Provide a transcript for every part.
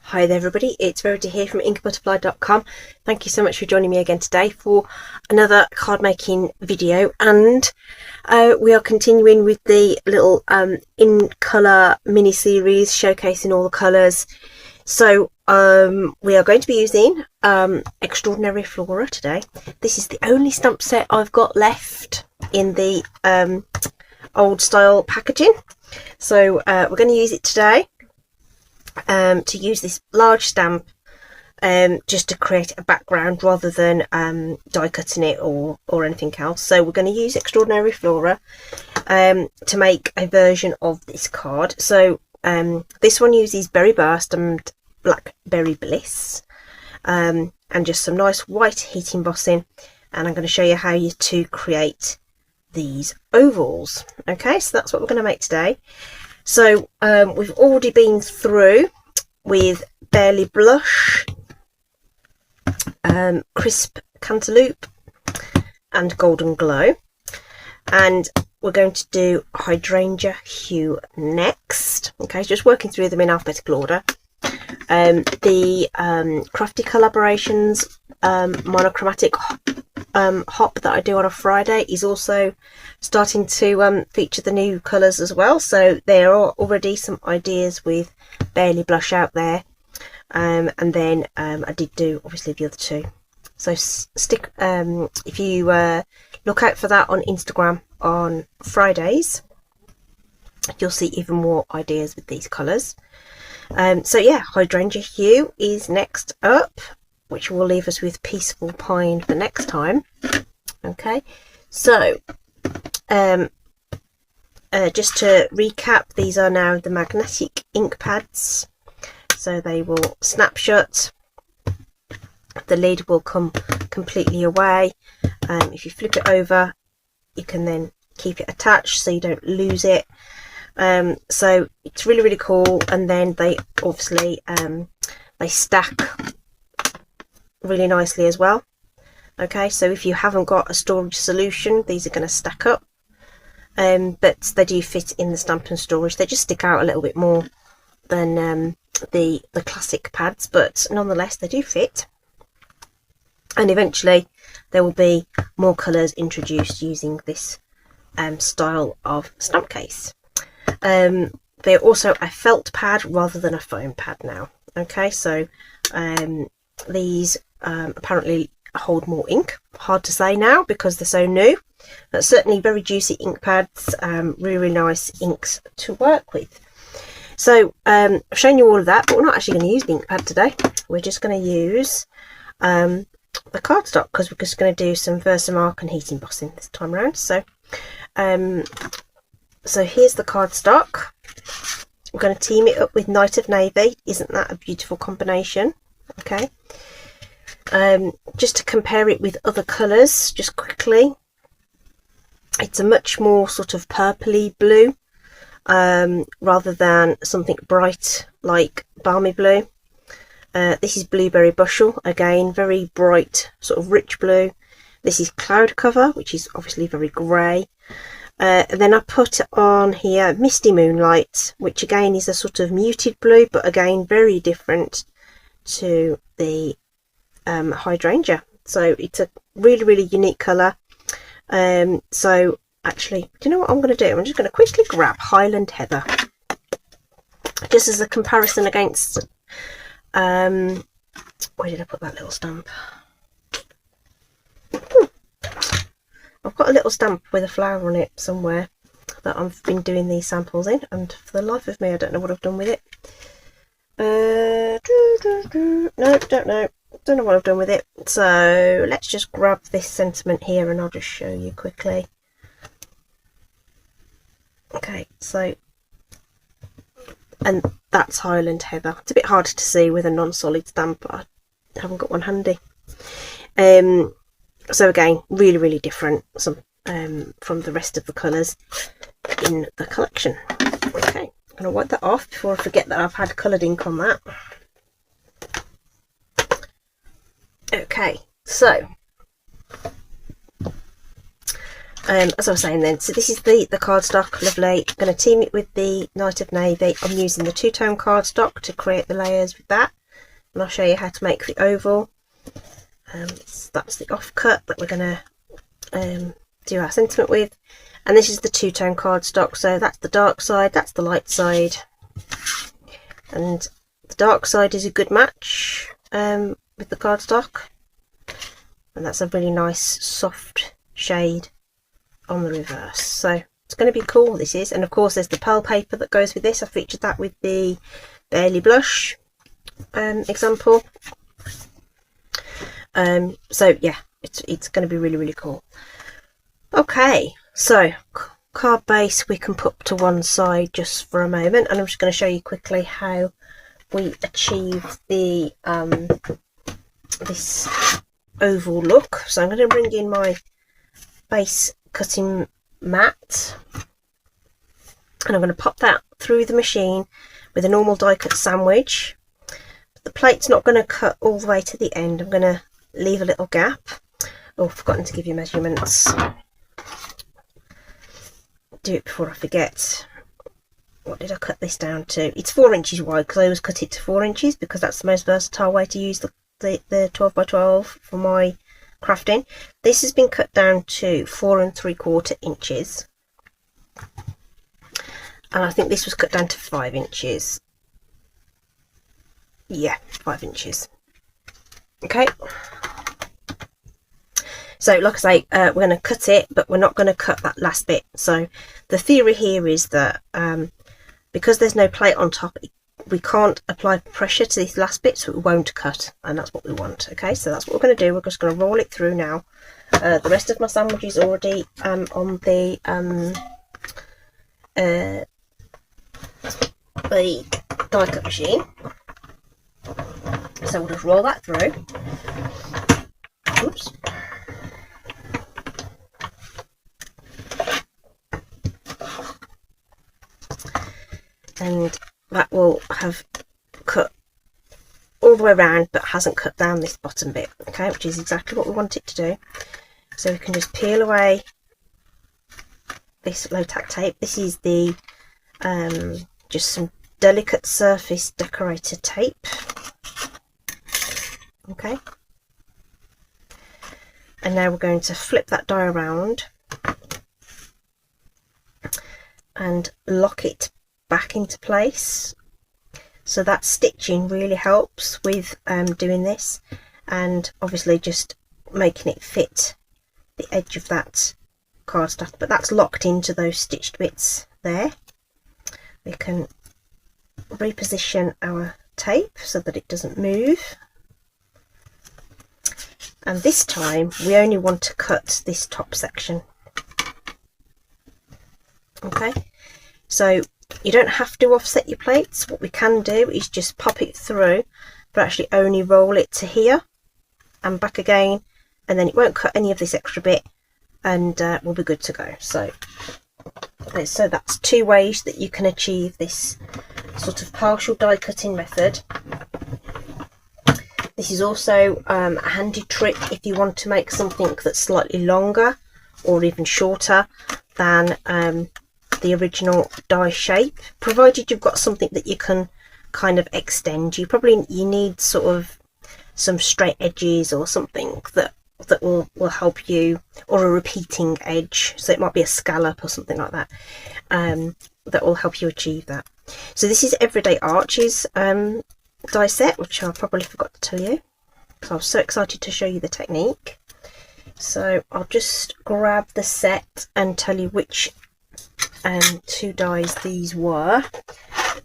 Hi there everybody, it's Verity here from inkbutterfly.com. Thank you so much for joining me again today for another card making video, and we are continuing with the little in colour mini series showcasing all the colours. So we are going to be using Extraordinary Flora today. This is the only stamp set I've got left in the old style packaging, so we're going to use it today. To use this large stamp just to create a background rather than die cutting it or anything else. So we're going to use Extraordinary Flora to make a version of this card. So this one uses Berry Burst and Blackberry Bliss and just some nice white heat embossing, and I'm going to show you how to create these ovals. Okay, so that's what we're going to make today. So we've already been through with Barely Blush, Crisp Cantaloupe and Golden Glow, and we're going to do Hydrangea Hue next. Okay, just working through them in alphabetical order. The Crafty Collaborations monochromatic hop that I do on a Friday is also starting to feature the new colours as well, so there are already some ideas with Barely Blush out there, and then I did do obviously the other two, so stick if you look out for that on Instagram on Fridays, you'll see even more ideas with these colours. So yeah, Hydrangea Hue is next up, which will leave us with Peaceful Pine for next time. Okay, so just to recap, these are now the magnetic ink pads, so they will snap shut, the lid will come completely away. If you flip it over, you can then keep it attached so you don't lose it. So it's really cool, and then they obviously they stack really nicely as well. Okay, so if you haven't got a storage solution, these are going to stack up, but they do fit in the Stampin' storage. They just stick out a little bit more than the classic pads, but nonetheless they do fit, and eventually there will be more colours introduced using this style of stamp case. They're also a felt pad rather than a foam pad now. Okay, so these apparently hold more ink. Hard to say now because they're so new, but certainly very juicy ink pads, really nice inks to work with. So I've shown you all of that, but we're not actually going to use the ink pad today. We're just going to use the cardstock, because we're just going to do some Versamark and heat embossing this time around. So so here's the cardstock. We're going to team it up with Night of Navy. Isn't that a beautiful combination? Okay. Just to compare it with other colours, just quickly, it's a much more sort of purpley blue, rather than something bright like Balmy Blue. This is Blueberry Bushel, again very bright sort of rich blue. This is Cloud Cover, which is obviously very grey. And then I put on here Misty Moonlight, which again is a sort of muted blue, but again very different to the Hydrangea. So it's a really unique colour. So actually, do you know what I'm going to do? I'm just going to quickly grab Highland Heather, just as a comparison against where did I put that little stamp? I've got a little stamp with a flower on it somewhere that I've been doing these samples in, and for the life of me I don't know what I've done with it. No, don't know what I've done with it. So let's just grab this sentiment here and I'll just show you quickly. Okay, so, and that's Highland Heather. It's a bit harder to see with a non-solid stamp, but I haven't got one handy. So again, really different from the rest of the colours in the collection. Okay, I'm going to wipe that off before I forget that I've had coloured ink on that. Okay, so as I was saying then, so this is the cardstock, lovely. I'm going to team it with the Night of Navy. I'm using the two-tone cardstock to create the layers with that, and I'll show you how to make the oval. So that's the offcut that we're going to do our sentiment with, and this is the two-tone cardstock, so that's the dark side, that's the light side, and the dark side is a good match with the cardstock, and that's a really nice soft shade on the reverse. So it's going to be cool, this is. And of course there's the pearl paper that goes with this. I featured that with the Barely Blush example. So yeah, it's going to be really, really cool. Okay, so card base we can put to one side just for a moment, and I'm just going to show you quickly how we achieve the this oval look. So I'm going to bring in my base cutting mat, and I'm going to pop that through the machine with a normal die cut sandwich. The plate's not going to cut all the way to the end. I'm going to leave a little gap. Oh, I've forgotten to give you measurements. Do it before I forget. What did I cut this down to? It's 4 inches wide, because I always cut it to 4 inches because that's the most versatile way to use the 12 by 12 for my crafting. This has been cut down to 4 3/4 inches, and I think this was cut down to 5 inches. Yeah, 5 inches. Okay, so like I say, we're going to cut it, but we're not going to cut that last bit. So the theory here is that because there's no plate on top, we can't apply pressure to this last bit, so it won't cut, and that's what we want. Okay, so that's what we're going to do. We're just going to roll it through now. The rest of my sandwich is already on the die cut machine, so we'll just roll that through. Oops. And that will have cut all the way around, but hasn't cut down this bottom bit, okay, which is exactly what we want it to do. So we can just peel away this low tack tape. This is the just some delicate surface decorator tape, okay. And now we're going to flip that die around and lock it back into place. So that stitching really helps with doing this, and obviously just making it fit the edge of that cardstock, but that's locked into those stitched bits there. We can reposition our tape so that it doesn't move, and this time we only want to cut this top section. Okay, so you don't have to offset your plates. What we can do is just pop it through, but actually only roll it to here and back again, and then it won't cut any of this extra bit, and we'll be good to go. So that's 2 ways that you can achieve this sort of partial die cutting method. This is also a handy trick if you want to make something that's slightly longer or even shorter than the original die shape, provided you've got something that you can kind of extend. You need sort of some straight edges or something that will help you, or a repeating edge, so it might be a scallop or something like that, that will help you achieve that. So this is Everyday Arches die set, which I probably forgot to tell you because I was so excited to show you the technique. So I'll just grab the set and tell you which 2 dies these were.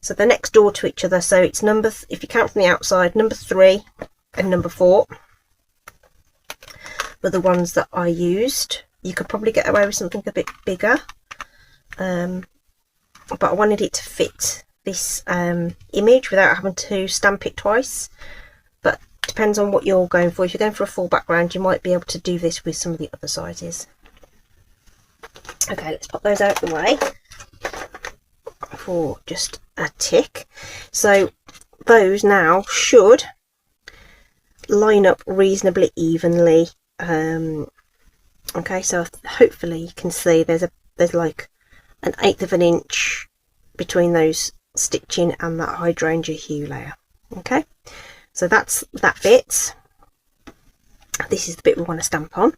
So they're next door to each other, so it's if you count from the outside, number 3 and number 4 were the ones that I used. You could probably get away with something a bit bigger, but I wanted it to fit this image without having to stamp it twice. But depends on what you're going for. If you're going for a full background, you might be able to do this with some of the other sizes. Okay, let's pop those out of the way for just a tick. So those now should line up reasonably evenly Okay, so hopefully you can see there's like an 1/8 of an inch between those stitching and that Hydrangea Hue layer. Okay, so that's that bit. This is the bit we want to stamp on,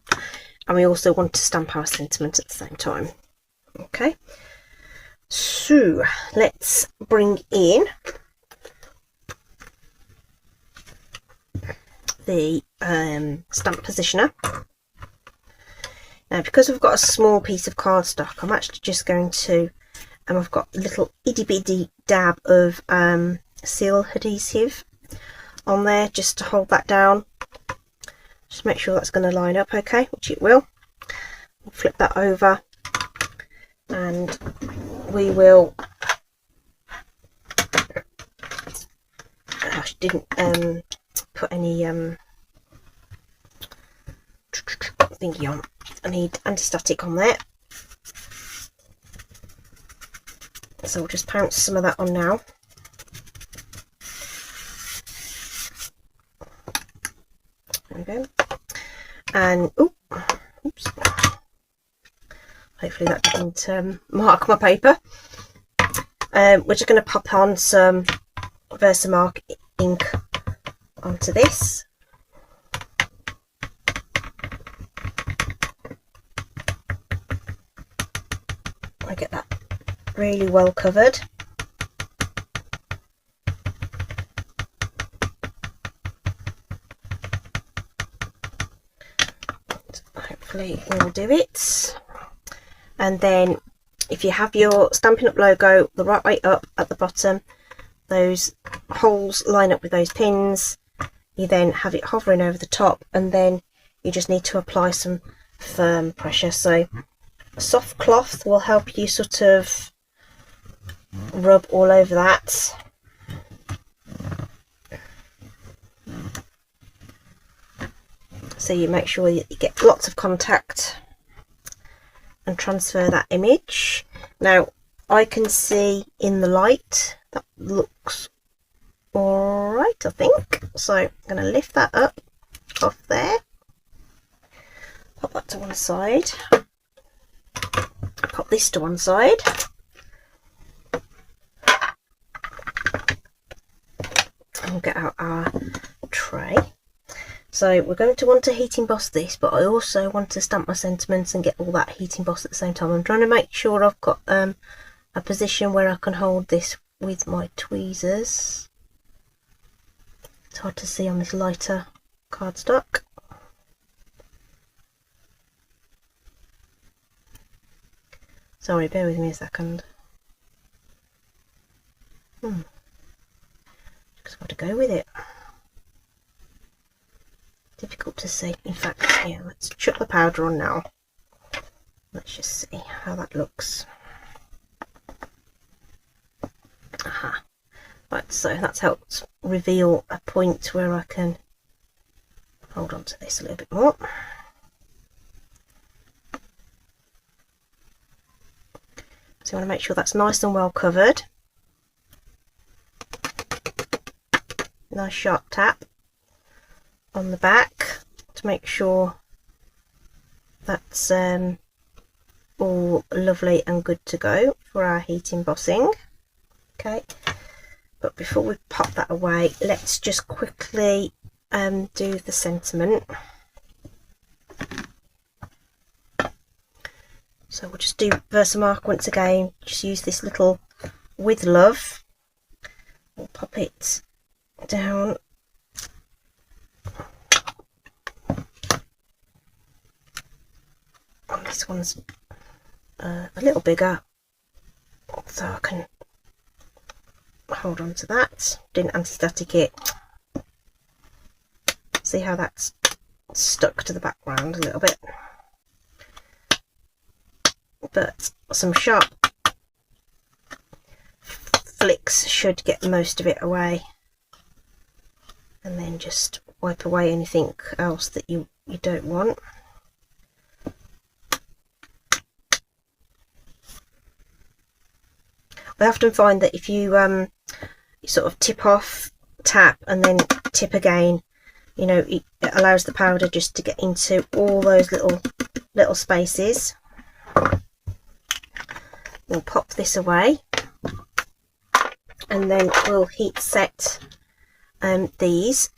and we also want to stamp our sentiment at the same time. Okay, so let's bring in the stamp positioner. Now, because we've got a small piece of cardstock, I'm actually just going to, I've got a little itty bitty dab of seal adhesive on there just to hold that down. Just make sure that's going to line up okay, which it will. We'll flip that over and we will, I didn't put any thingy on. I need anti-static on there, so we'll just pounce some of that on now. There we go. And oops, hopefully that didn't mark my paper. We're just going to pop on some Versamark ink onto this. I get that really well covered. Hopefully it will do it. And then if you have your Stampin' Up logo the right way up at the bottom, those holes line up with those pins. You then have it hovering over the top, and then you just need to apply some firm pressure. So a soft cloth will help you sort of rub all over that. So you make sure you get lots of contact and transfer that image. Now I can see in the light that looks alright, I think. So I'm going to lift that up off there, pop that to one side, pop this to one side, and we'll get out our tray. So we're going to want to heat emboss this, but I also want to stamp my sentiments and get all that heat embossed at the same time. I'm trying to make sure I've got a position where I can hold this with my tweezers. It's hard to see on this lighter cardstock. Sorry, bear with me a second. Just got to go with it. Difficult to see. In fact, yeah, let's chuck the powder on now. Let's just see how that looks. Aha. Right, so that's helped reveal a point where I can hold on to this a little bit more. So you want to make sure that's nice and well covered. Nice sharp tap on the back to make sure that's all lovely and good to go for our heat embossing. Okay, but before we pop that away, let's just quickly do the sentiment. So we'll just do Versamark once again. Just use this little With Love. We'll pop it down. And this one's a little bigger, so I can hold on to that. Didn't anti-static it. See how that's stuck to the background a little bit, but some sharp flicks should get most of it away, and then just wipe away anything else that you don't want. I often find that if you sort of tip off, tap and then tip again, you know, it allows the powder just to get into all those little little spaces. We'll pop this away, and then we'll heat set these.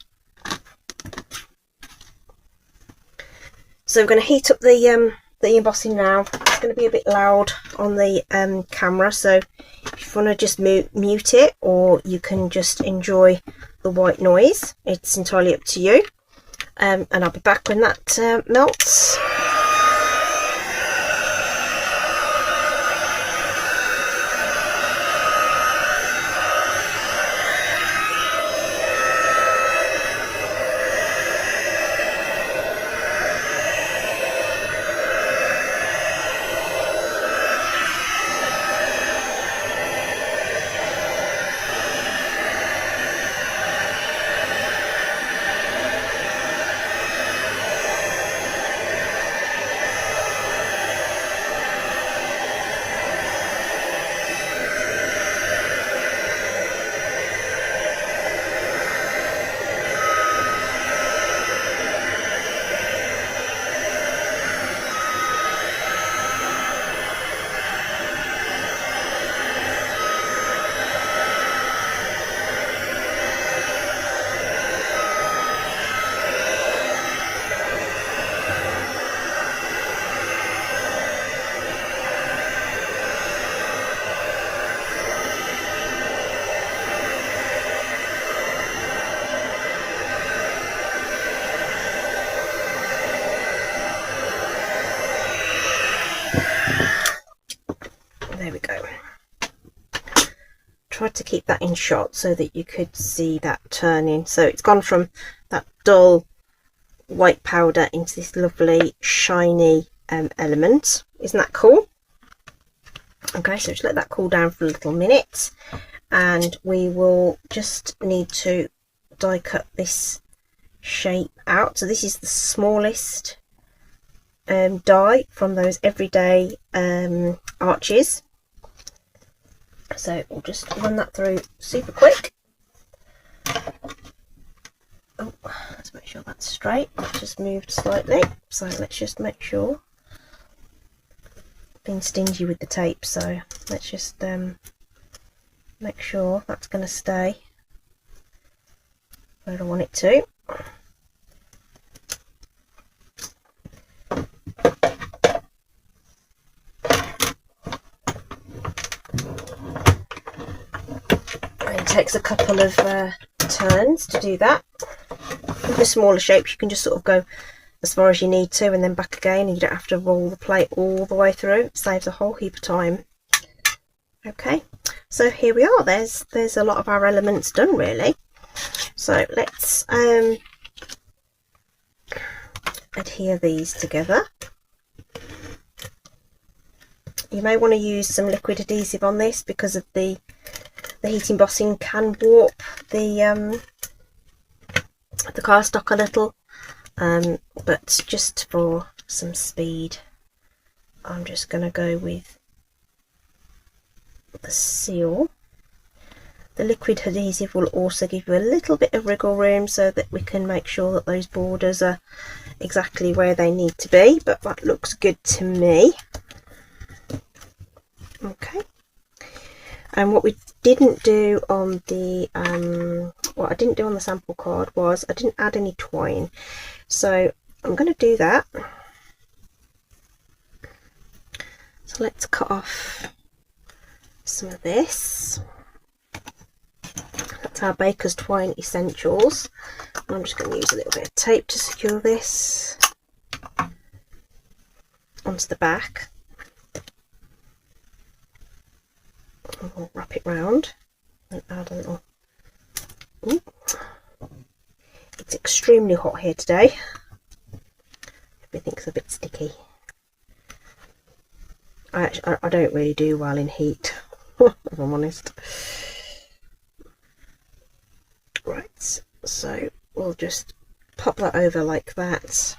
So we're going to heat up the embossing now. It's going to be a bit loud on the camera, so if you want to just mute it, or you can just enjoy the white noise. It's entirely up to you. And I'll be back when that melts. There we go. Tried to keep that in shot so that you could see that turning. So it's gone from that dull white powder into this lovely shiny element. Isn't that cool? Okay, so just let that cool down for a little minute, and we will just need to die cut this shape out. So this is the smallest die from those everyday arches. So we'll just run that through super quick. Oh, let's make sure that's straight. It's just moved slightly, so let's just make sure. Been stingy with the tape, so let's just make sure that's going to stay where I want it to. It takes a couple of turns to do that. With the smaller shapes, you can just sort of go as far as you need to and then back again, and you don't have to roll the plate all the way through. It saves a whole heap of time. Okay, so here we are. There's a lot of our elements done, really. So let's adhere these together. You may want to use some liquid adhesive on this because of the heat embossing can warp the cardstock a little, but just for some speed I'm just going to go with the seal. The liquid adhesive will also give you a little bit of wriggle room so that we can make sure that those borders are exactly where they need to be, but that looks good to me. Okay. And what we didn't do on the what I didn't do on the sample card was I didn't add any twine, so I'm going to do that. So let's cut off some of this. That's our Baker's Twine Essentials. And I'm just going to use a little bit of tape to secure this onto the back. We'll wrap it round and add a little. Ooh. It's extremely hot here today. Everything's a bit sticky. I don't really do well in heat, if I'm honest. Right, so we'll just pop that over like that.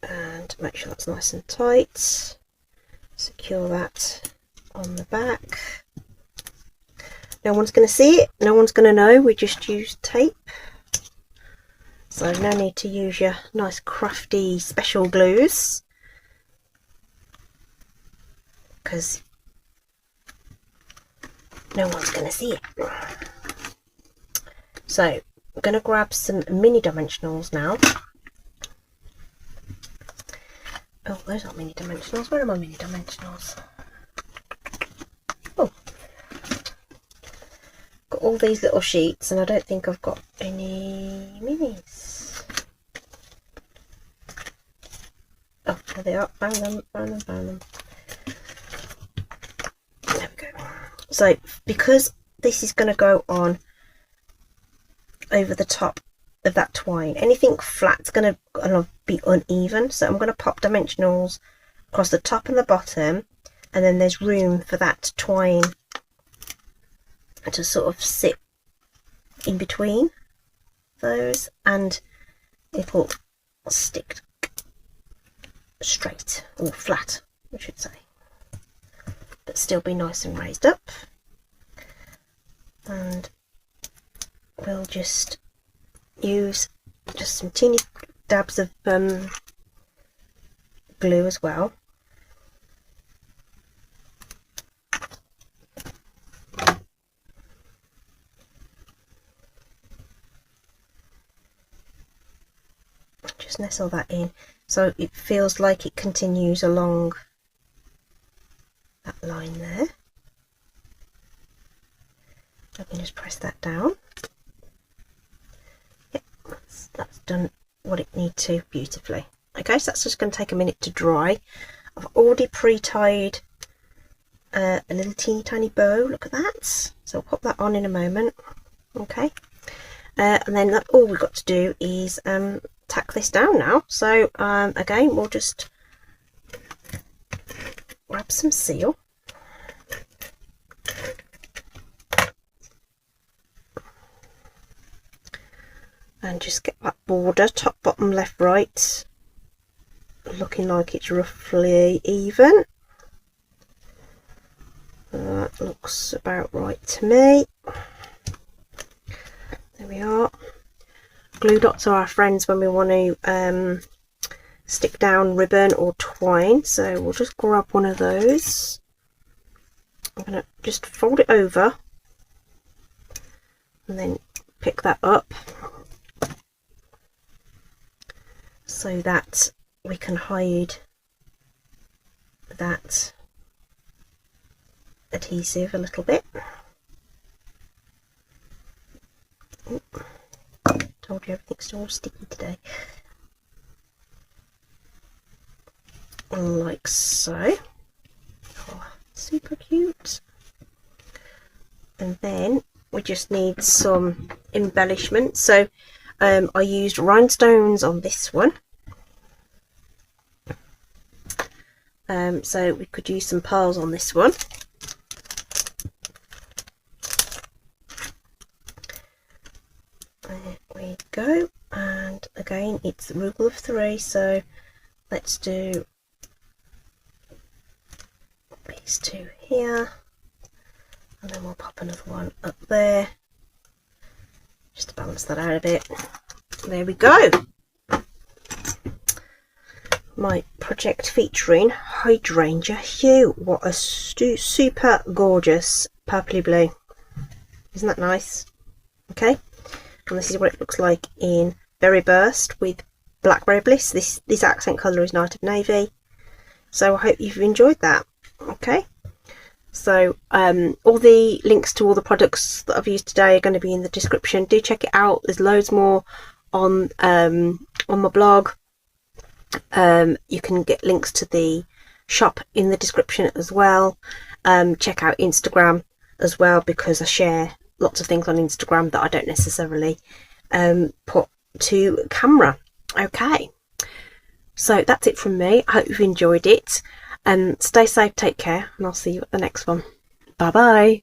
And make sure that's nice and tight. Secure that on the back. No one's going to see it, no one's going to know, we just use tape. So no need to use your nice crafty special glues, because no one's going to see it. So I'm going to grab some mini dimensionals now. Oh, those aren't mini dimensionals. Where are my mini dimensionals? Oh, got all these little sheets, and I don't think I've got any minis. Oh, there they are. Found them, found them, found them. There we go. So because this is going to go on over the top of that twine, anything flat's going to be uneven, so I'm going to pop dimensionals across the top and the bottom, and then there's room for that twine to sort of sit in between those, and it'll stick straight, or flat I should say, but still be nice and raised up. And we'll just use just some teeny dabs of glue as well. Just nestle that in so it feels like it continues along that line there. I can just press that down. Yep, that's done what it needs to beautifully. Okay, so that's just going to take a minute to dry. I've already pre-tied a little teeny tiny bow. Look at that. So I'll pop that on in a moment. Okay, and then all we've got to do is tack this down now. So again, we'll just grab some seal. And just get that border, top, bottom, left, right, looking like it's roughly even. That looks about right to me. There we are. Glue dots are our friends when we want to stick down ribbon or twine, so we'll just grab one of those. I'm going to just fold it over and then pick that up, so that we can hide that adhesive a little bit. Ooh, told you everything's still sticky today. Like so. Oh, super cute. And then we just need some embellishment. So I used rhinestones on this one. So we could use some pearls on this one. There we go. And again, it's the rule of 3, so let's do these 2 here, and then we'll pop another one up there just to balance that out a bit. There we go. My project featuring Hydrangea Hue. What a super gorgeous purpley blue. Isn't that nice? Okay, and this is what it looks like in Berry Burst with Blackberry Bliss. This accent colour is Night of Navy. So I hope you've enjoyed that. Okay, so all the links to all the products that I've used today are going to be in the description. Do check it out. There's loads more on my blog. You can get links to the shop in the description as well. Check out Instagram as well, because I share lots of things on Instagram that I don't necessarily put to camera. Okay, so that's it from me. I hope you've enjoyed it, and stay safe, take care, and I'll see you at the next one. Bye bye.